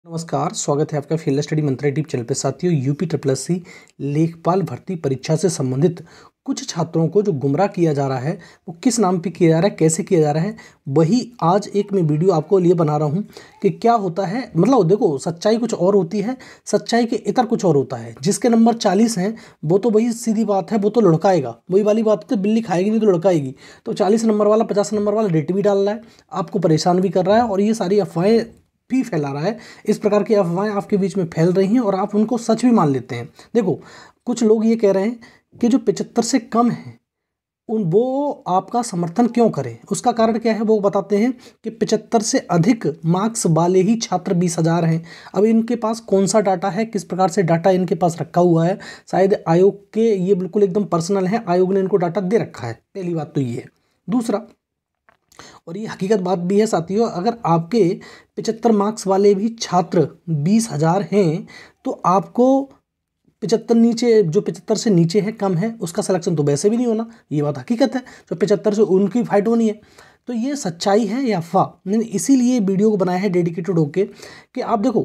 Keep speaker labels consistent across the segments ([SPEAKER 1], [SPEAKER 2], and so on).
[SPEAKER 1] नमस्कार, स्वागत है आपका फील्ड स्टडी मंत्रा यूट्यूब चैनल पे। साथियों, यूपी ट्रिपल लेखपाल भर्ती परीक्षा से संबंधित कुछ छात्रों को जो गुमराह किया जा रहा है वो किस नाम पे किया जा रहा है, कैसे किया जा रहा है, वही आज एक मैं वीडियो आपको लिए बना रहा हूँ कि क्या होता है। मतलब देखो, सच्चाई कुछ और होती है, सच्चाई के इतर कुछ और होता है। जिसके नंबर 40 हैं वो तो वही सीधी बात है, वो तो लुढ़काएगा। वही वाली बात है, बिल्ली खाएगी नहीं तो लुढ़काएगी। तो 40 नंबर वाला 50 नंबर वाला रेट भी डाल रहा है, आपको परेशान भी कर रहा है और ये सारी अफवाहें भी फैला रहा है। इस प्रकार की अफवाहें आपके बीच में फैल रही हैं और आप उनको सच भी मान लेते हैं। देखो, कुछ लोग ये कह रहे हैं कि जो 75 से कम है वो आपका समर्थन क्यों करें। उसका कारण क्या है वो बताते हैं कि 75 से अधिक मार्क्स वाले ही छात्र 20,000 हैं। अब इनके पास कौन सा डाटा है, किस प्रकार से डाटा इनके पास रखा हुआ है, शायद आयोग के ये बिल्कुल एकदम पर्सनल है, आयोग ने इनको डाटा दे रखा है। पहली बात तो ये है। दूसरा, और ये हकीकत बात भी है साथियों, अगर आपके 75 मार्क्स वाले भी छात्र 20,000 हैं तो आपको 75 नीचे, जो 75 से नीचे है, कम है, उसका सिलेक्शन तो वैसे भी नहीं होना। ये बात हकीकत है। जो 75 से उनकी फाइट होनी है। तो ये सच्चाई है या अफवाह? मैंने इसीलिए वीडियो को बनाया है डेडिकेटेड होके कि आप देखो,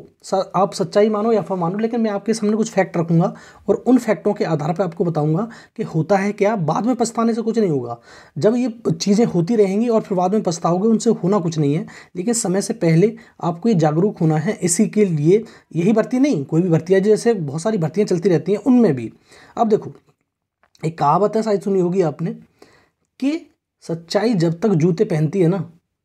[SPEAKER 1] आप सच्चाई मानो या अफवाह मानो, लेकिन मैं आपके सामने कुछ फैक्ट रखूंगा और उन फैक्टों के आधार पर आपको बताऊंगा कि होता है क्या। बाद में पछताने से कुछ नहीं होगा। जब ये चीज़ें होती रहेंगी और फिर बाद में पछताओगे, उनसे होना कुछ नहीं है। लेकिन समय से पहले आपको ये जागरूक होना है। इसी के लिए यही भर्ती नहीं, कोई भी भर्ती है, जैसे बहुत सारी भर्तियाँ चलती रहती हैं, उनमें भी। अब देखो, एक कहावत है, शायद सुनी होगी आपने, कि सच्चाई जब तक जूते पहनती है ना,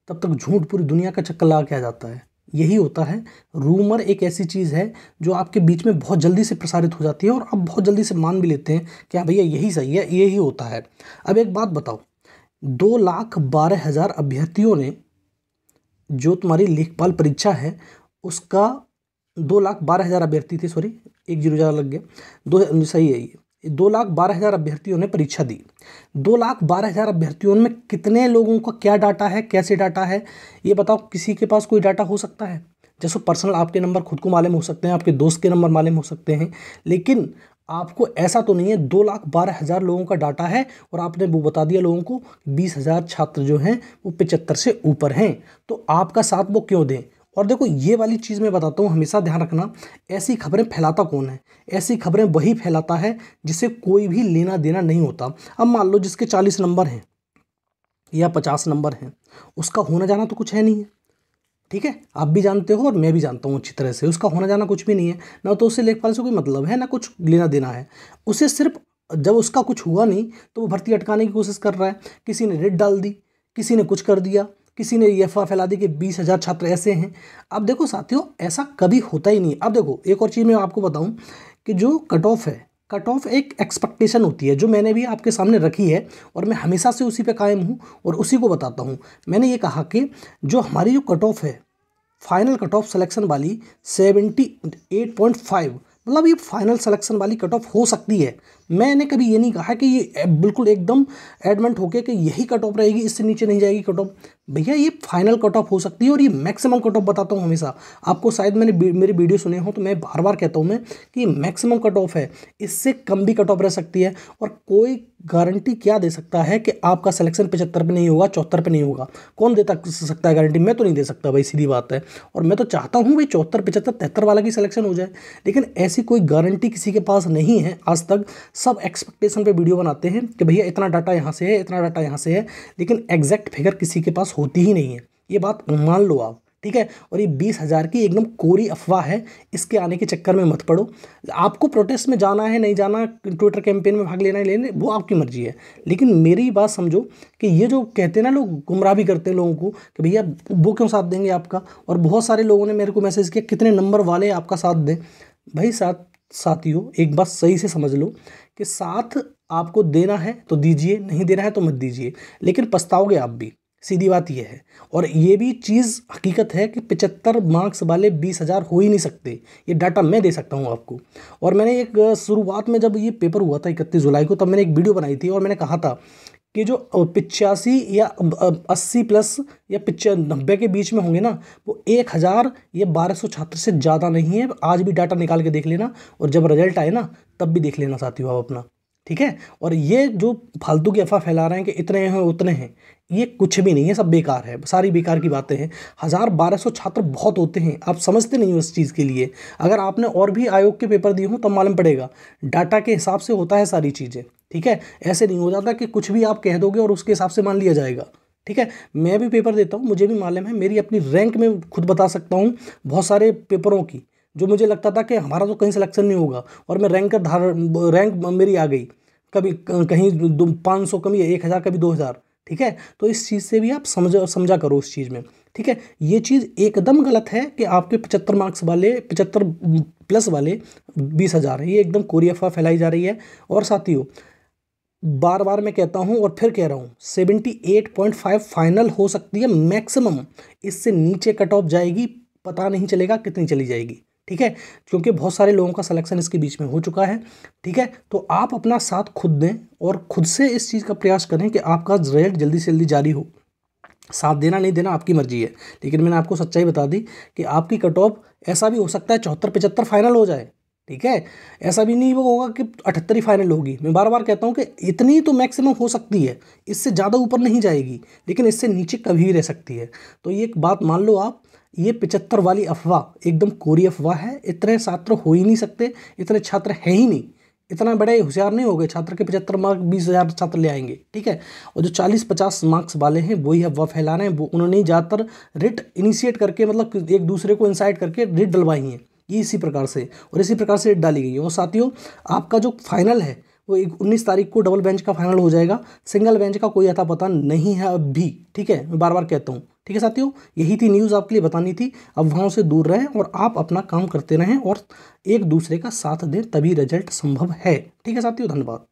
[SPEAKER 1] तब तक झूठ पूरी दुनिया का चक्कर लगा के आ जाता है। यही होता है। रूमर एक ऐसी चीज़ है जो आपके बीच में बहुत जल्दी से प्रसारित हो जाती है और आप बहुत जल्दी से मान भी लेते हैं कि हाँ भैया यही सही है, यही होता है। अब एक बात बताओ, 2,12,000 अभ्यर्थियों ने, जो तुम्हारी लेखपाल परीक्षा है उसका 2,12,000 अभ्यर्थी थे, सॉरी 10 ज़्यादा लग गया, दो सही है ये, 2,12,000 अभ्यर्थियों ने परीक्षा दी। 2,12,000 अभ्यर्थियों में कितने लोगों का क्या डाटा है, कैसे डाटा है, ये बताओ। किसी के पास कोई डाटा हो सकता है? जैसे पर्सनल आपके नंबर खुद को मालूम हो सकते हैं, आपके दोस्त के नंबर मालूम हो सकते हैं, लेकिन आपको ऐसा तो नहीं है 2,12,000 लोगों का डाटा है और आपने वो बता दिया लोगों को 20,000 छात्र जो हैं वो 75 से ऊपर हैं, तो आपका साथ वो क्यों दें। और देखो, ये वाली चीज़ मैं बताता हूँ, हमेशा ध्यान रखना, ऐसी खबरें फैलाता कौन है? ऐसी खबरें वही फैलाता है जिसे कोई भी लेना देना नहीं होता। अब मान लो जिसके 40 नंबर हैं या 50 नंबर हैं, उसका होना जाना तो कुछ है नहीं है, ठीक है। आप भी जानते हो और मैं भी जानता हूँ अच्छी तरह से, उसका होना जाना कुछ भी नहीं है। ना तो उससे लेखपाल से कोई मतलब है, ना कुछ लेना देना है। उसे सिर्फ, जब उसका कुछ हुआ नहीं तो वो भर्ती अटकाने की कोशिश कर रहा है। किसी ने रेड डाल दी, किसी ने कुछ कर दिया, किसी ने ये अफवाह फैला दी कि 20,000 छात्र ऐसे हैं। अब देखो साथियों, ऐसा कभी होता ही नहीं। अब देखो, एक और चीज़ मैं आपको बताऊं कि जो कट ऑफ है, कट ऑफ एक एक्सपेक्टेशन होती है, जो मैंने भी आपके सामने रखी है और मैं हमेशा से उसी पे कायम हूँ और उसी को बताता हूँ। मैंने ये कहा कि जो हमारी जो कट ऑफ है, फाइनल कट ऑफ सिलेक्शन वाली 78.5, मतलब ये फाइनल सिलेक्शन वाली कट ऑफ हो सकती है। मैंने कभी ये नहीं कहा कि ये बिल्कुल एकदम एडमेंट होके कि यही कट ऑफ रहेगी, इससे नीचे नहीं जाएगी कट ऑफ। भैया ये फाइनल कट ऑफ हो सकती है और ये मैक्सिमम कट ऑफ बताता हूँ हमेशा आपको। शायद मैंने मेरी वीडियो सुने हो तो मैं बार बार कहता हूँ मैं कि मैक्सिमम कट ऑफ है, इससे कम भी कट ऑफ रह सकती है। और कोई गारंटी क्या दे सकता है कि आपका सिलेक्शन 75 पे नहीं होगा, 74 पे नहीं होगा? कौन दे सकता है गारंटी? मैं तो नहीं दे सकता भाई, सीधी बात है। और मैं तो चाहता हूँ भाई 74, 75, 73 वाला की सिलेक्शन हो जाए, लेकिन ऐसी कोई गारंटी किसी के पास नहीं है आज तक। सब एक्सपेक्टेशन पे वीडियो बनाते हैं कि भैया इतना डाटा यहाँ से है, इतना डाटा यहाँ से है, लेकिन एग्जैक्ट फिगर किसी के पास होती ही नहीं है। ये बात मान लो आप, ठीक है। और ये 20,000 की एकदम कोरी अफवाह है, इसके आने के चक्कर में मत पड़ो। आपको प्रोटेस्ट में जाना है, नहीं जाना, ट्विटर कैंपेन में भाग लेना है, लेने, वो आपकी मर्जी है। लेकिन मेरी बात समझो कि ये जो कहते हैं ना लोग, गुमराह भी करते हैं लोगों को कि भैया वो क्यों साथ देंगे आपका। और बहुत सारे लोगों ने मेरे को मैसेज किया कितने नंबर वाले आपका साथ दें। भाई साथियों, एक बात सही से समझ लो कि साथ आपको देना है तो दीजिए, नहीं देना है तो मत दीजिए, लेकिन पछताओगे आप भी, सीधी बात यह है। और ये भी चीज़ हकीकत है कि 75 मार्क्स वाले 20,000 हो ही नहीं सकते। ये डाटा मैं दे सकता हूँ आपको। और मैंने एक शुरुआत में जब ये पेपर हुआ था 31 जुलाई को, तब मैंने एक वीडियो बनाई थी और मैंने कहा था कि जो 85 या 80 प्लस या 90 के बीच में होंगे ना, वो 1,000 या 1,200 छात्र से ज़्यादा नहीं है। आज भी डाटा निकाल के देख लेना और जब रिजल्ट आए ना तब भी देख लेना साथियों आप अपना। ठीक है। और ये जो फालतू की अफवाह फैला रहे हैं कि इतने हैं उतने हैं, ये कुछ भी नहीं है, सब बेकार है, सारी बेकार की बातें हैं। 1,000-1,200 छात्र बहुत होते हैं, आप समझते नहीं हो इस चीज़ के लिए। अगर आपने और भी आयोग के पेपर दिए हों तब मालूम पड़ेगा, डाटा के हिसाब से होता है सारी चीज़ें, ठीक है। ऐसे नहीं हो जाता कि कुछ भी आप कह दोगे और उसके हिसाब से मान लिया जाएगा, ठीक है। मैं भी पेपर देता हूँ, मुझे भी मालूम है, मेरी अपनी रैंक में खुद बता सकता हूँ बहुत सारे पेपरों की, जो मुझे लगता था कि हमारा तो कहीं सिलेक्शन नहीं होगा, और मैं रैंक मेरी आ गई, कभी कहीं 500, कभी 1,000, कभी 2,000, ठीक है। तो इस चीज़ से भी आप समझा करो उस चीज़ में, ठीक है। ये चीज़ एकदम गलत है कि आपके 75 मार्क्स वाले, 75 प्लस वाले 20,000 है, ये एकदम कोरी अफवाह फैलाई जा रही है। और साथियों, बार बार मैं कहता हूँ और फिर कह रहा हूँ, 78.5 फाइनल हो सकती है मैक्सिमम, इससे नीचे कट ऑफ जाएगी, पता नहीं चलेगा कितनी चली जाएगी, ठीक है। क्योंकि बहुत सारे लोगों का सिलेक्शन इसके बीच में हो चुका है, ठीक है। तो आप अपना साथ खुद दें और खुद से इस चीज़ का प्रयास करें कि आपका रिजल्ट जल्दी से जल्दी जारी हो। साथ देना नहीं देना आपकी मर्जी है, लेकिन मैंने आपको सच्चाई बता दी कि आपकी कट ऑफ ऐसा भी हो सकता है 74-75 फाइनल हो जाए, ठीक है। ऐसा भी नहीं होगा कि 78 ही फाइनल होगी। मैं बार बार कहता हूँ कि इतनी तो मैक्सिमम हो सकती है, इससे ज़्यादा ऊपर नहीं जाएगी, लेकिन इससे नीचे कभी रह सकती है। तो ये एक बात मान लो आप, ये 75 वाली अफवाह एकदम कोरी अफवाह है। इतने छात्र हो ही नहीं सकते, इतने छात्र हैं ही नहीं, इतना बड़े होशियार नहीं हो गए छात्र के 75 मार्क 20,000 छात्र ले आएंगे, ठीक है। और जो 40-50 मार्क्स वाले हैं वही अफवाह फैला रहे हैं, वो उन्होंने ज़्यादातर रिट इनिशिएट करके, मतलब एक दूसरे को इंसाइट करके रिट डलवाई हैं, ये इसी प्रकार से, और इसी प्रकार से रिट डाली गई है। और साथियों, आपका जो फाइनल है वो 19 तारीख को डबल बेंच का फाइनल हो जाएगा, सिंगल बेंच का कोई अता पता नहीं है अब भी, ठीक है। मैं बार बार कहता हूँ, ठीक है साथियों, यही थी न्यूज़ आपके लिए बतानी थी। अब वहाँ से दूर रहें और आप अपना काम करते रहें और एक दूसरे का साथ दें, तभी रिजल्ट संभव है, ठीक है साथियों। धन्यवाद।